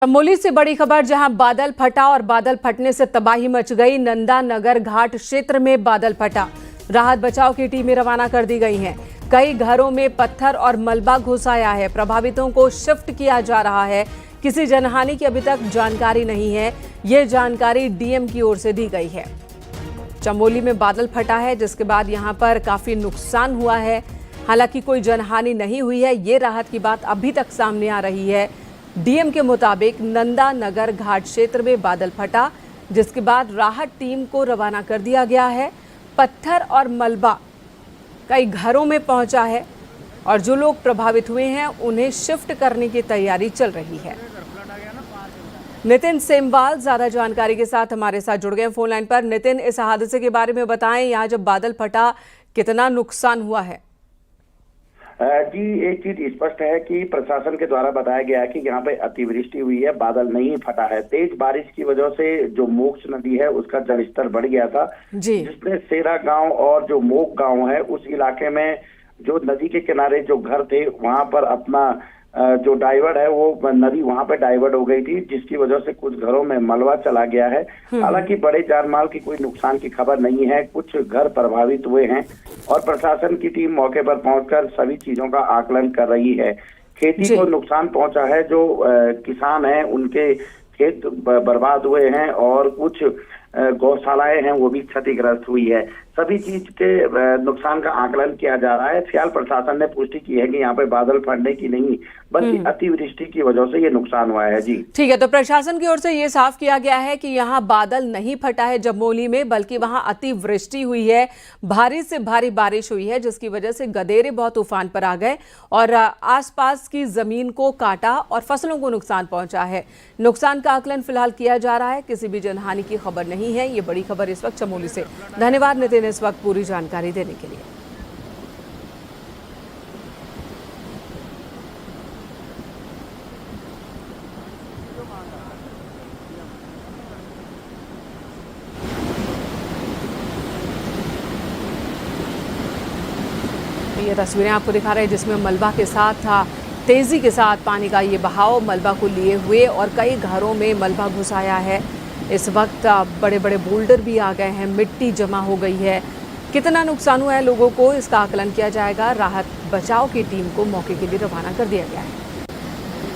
चमोली से बड़ी खबर, जहां बादल फटा और बादल फटने से तबाही मच गई। नंदा नगर घाट क्षेत्र में बादल फटा, राहत बचाव की टीमें रवाना कर दी गई हैं। कई घरों में पत्थर और मलबा घुस आया है। प्रभावितों को शिफ्ट किया जा रहा है। किसी जनहानि की अभी तक जानकारी नहीं है। ये जानकारी डीएम की ओर से दी गई है। चमोली में बादल फटा है, जिसके बाद यहां पर काफी नुकसान हुआ है। हालांकि कोई जनहानि नहीं हुई है। ये राहत की बात अभी तक सामने आ रही है। डीएम के मुताबिक नंदा नगर घाट क्षेत्र में बादल फटा, जिसके बाद राहत टीम को रवाना कर दिया गया है। पत्थर और मलबा कई घरों में पहुंचा है और जो लोग प्रभावित हुए हैं उन्हें शिफ्ट करने की तैयारी चल रही है। नितिन सेमवाल ज्यादा जानकारी के साथ हमारे साथ जुड़ गए फोन लाइन पर। नितिन, इस हादसे के बारे में बताएं, यहाँ जब बादल फटा कितना नुकसान हुआ है? जी, एक चीज स्पष्ट है कि प्रशासन के द्वारा बताया गया है कि यहाँ पे अतिवृष्टि हुई है, बादल नहीं फटा है। तेज बारिश की वजह से जो मोक्ष नदी है उसका जलस्तर बढ़ गया था, जिसमें सेरा गांव और जो मोक गांव है उस इलाके में जो नदी के किनारे जो घर थे वहां पर अपना जो डाइवर्ट है वो नदी वहां पे डाइवर्ट हो गई थी, जिसकी वजह से कुछ घरों में मलबा चला गया है। हालांकि बड़े जानमाल की कोई नुकसान की खबर नहीं है। कुछ घर प्रभावित हुए हैं और प्रशासन की टीम मौके पर पहुंचकर सभी चीजों का आकलन कर रही है। खेती को नुकसान पहुंचा है, जो किसान हैं उनके खेत बर्बाद हुए हैं और कुछ गौशालाएं हैं वो भी क्षतिग्रस्त हुई है। सभी चीज के नुकसान का आकलन किया जा रहा है। फिलहाल प्रशासन ने पुष्टि की है कि यहाँ पे बादल फटने की नहीं बल्कि अतिवृष्टि की वजह से ये नुकसान हुआ है। जी ठीक है, तो प्रशासन की ओर से ये साफ किया गया है कि यहाँ बादल नहीं फटा है चमोली में, बल्कि वहां अतिवृष्टि हुई है। भारी से भारी बारिश हुई है, जिसकी वजह से गदेरे बहुत उफान पर आ गए और आसपास की जमीन को काटा और फसलों को नुकसान पहुंचा है। नुकसान का आकलन फिलहाल किया जा रहा है। किसी भी जनहानि की खबर नहीं है। ये बड़ी खबर इस वक्त चमोली से। धन्यवाद नितिन इस वक्त पूरी जानकारी देने के लिए। ये तस्वीरें आपको दिखा रहे हैं जिसमें मलबा के साथ था, तेजी के साथ पानी का ये बहाव मलबा को लिए हुए और कई घरों में मलबा घुस आया है। इस वक्त बड़े बड़े बोल्डर भी आ गए हैं, मिट्टी जमा हो गई है। कितना नुकसान हुआ है लोगों को, इसका आकलन किया जाएगा। राहत बचाव की टीम को मौके के लिए रवाना कर दिया गया है।